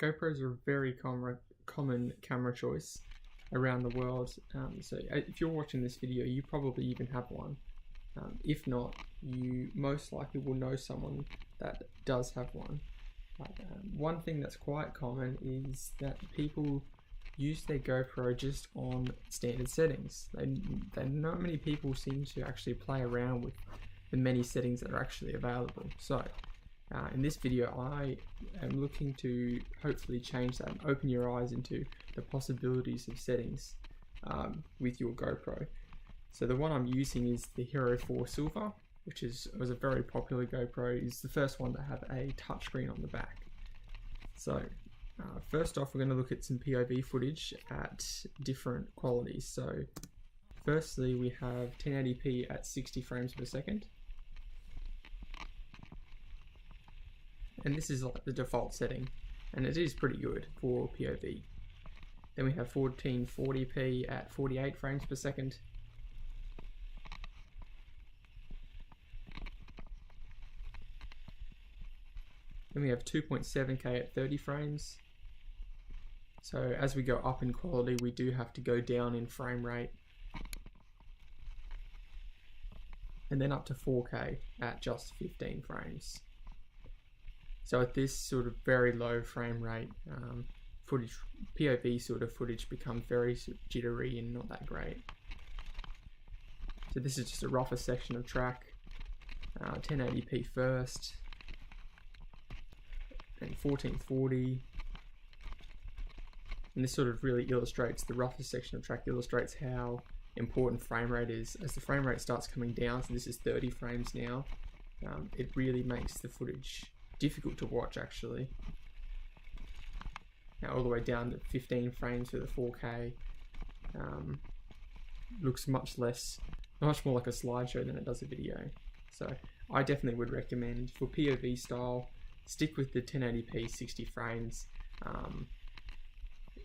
GoPros are a very common camera choice around the world. So if you're watching this video, you probably even have one. If not, you most likely will know someone that does have one. One thing that's quite common is that people use their GoPro just on standard settings. Not many people seem to actually play around with the many settings that are actually available. So in this video, I am looking to hopefully change that and open your eyes into the possibilities of settings with your GoPro. So the one I'm using is the Hero4 Silver, which was a very popular GoPro. It's the first one to have a touchscreen on the back. So first off, we're going to look at some POV footage at different qualities. So firstly, we have 1080p at 60 frames per second. And this is like the default setting, and it is pretty good for POV. Then we have 1440p at 48 frames per second. Then we have 2.7K at 30 frames. So as we go up in quality, we do have to go down in frame rate. And then up to 4K at just 15 frames. So at this sort of very low frame rate, POV sort of footage becomes very jittery and not that great. So this is just a rougher section of track. 1080p first. And 1440, and this sort of really illustrates, the rougher section of track illustrates how important frame rate is. As the frame rate starts coming down, so this is 30 frames now, it really makes the footage difficult to watch actually. Now all the way down to 15 frames for the 4K, looks much more like a slideshow than it does a video. So I definitely would recommend, for POV style, stick with the 1080p 60 frames.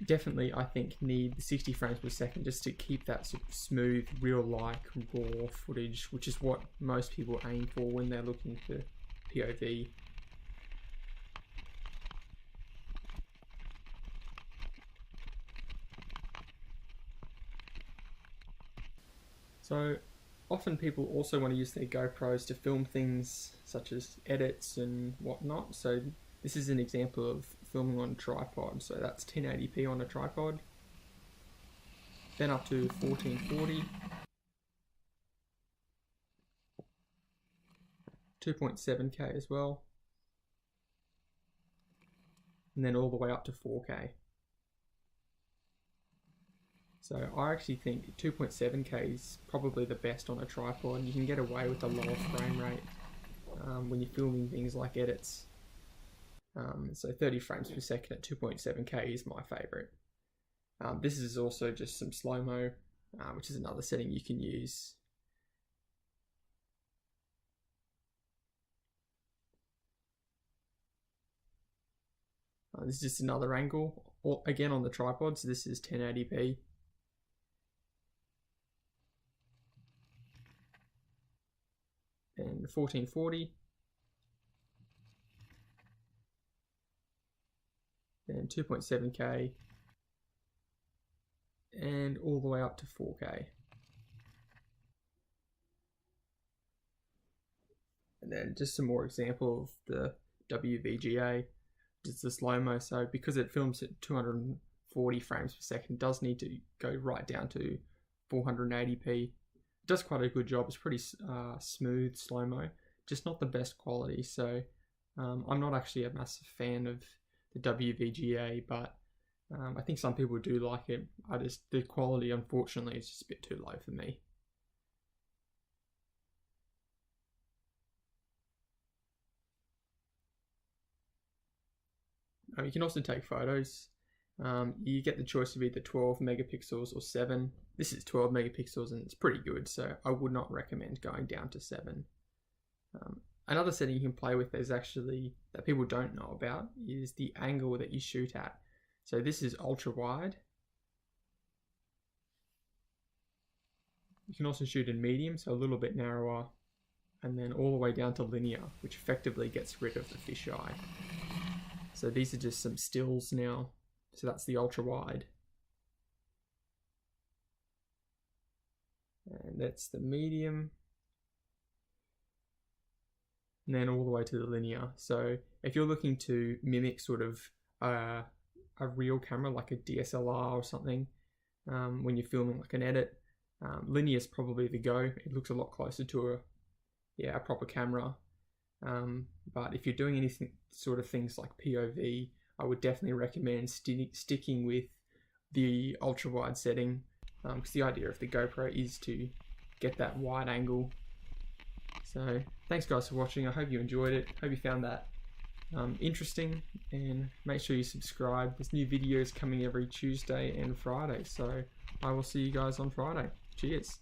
Definitely, I think, need the 60 frames per second just to keep that sort of smooth, real-like, raw footage, which is what most people aim for when they're looking for POV. So often people also want to use their GoPros to film things such as edits and whatnot. So this is an example of filming on a tripod. So that's 1080p on a tripod. Then up to 1440. 2.7K as well. And then all the way up to 4K. So I actually think 2.7K is probably the best on a tripod. You can get away with a lower frame rate when you're filming things like edits. So 30 frames per second at 2.7K is my favorite. This is also just some slow-mo, which is another setting you can use. This is just another angle, again on the tripod, so this is 1080p. And 1440, then 2.7K, and all the way up to 4K. And then just some more example of the WVGA, just the slow-mo. So because it films at 240 frames per second, it does need to go right down to 480p. Does quite a good job. It's pretty smooth slow-mo, just not the best quality. So I'm not actually a massive fan of the WVGA, but I think some people do like it. The quality, unfortunately, is just a bit too low for me. You can also take photos. You get the choice of either 12 megapixels or 7. This is 12 megapixels and it's pretty good, so I would not recommend going down to 7. Another setting you can play with is actually, that people don't know about, is the angle that you shoot at. So this is ultra wide. You can also shoot in medium, so a little bit narrower, and then all the way down to linear, which effectively gets rid of the fisheye. So these are just some stills now. So that's the ultra wide. And that's the medium. And then all the way to the linear. So if you're looking to mimic sort of a real camera, like a DSLR or something, when you're filming like an edit, linear is probably the go. It looks a lot closer to a proper camera. But if you're doing anything sort of things like POV, I would definitely recommend sticking with the ultra wide setting, because the idea of the GoPro is to get that wide angle. So thanks guys for watching. I hope you enjoyed it. Hope you found that interesting, and make sure you subscribe. There's new videos coming every Tuesday and Friday, so I will see you guys on Friday. Cheers.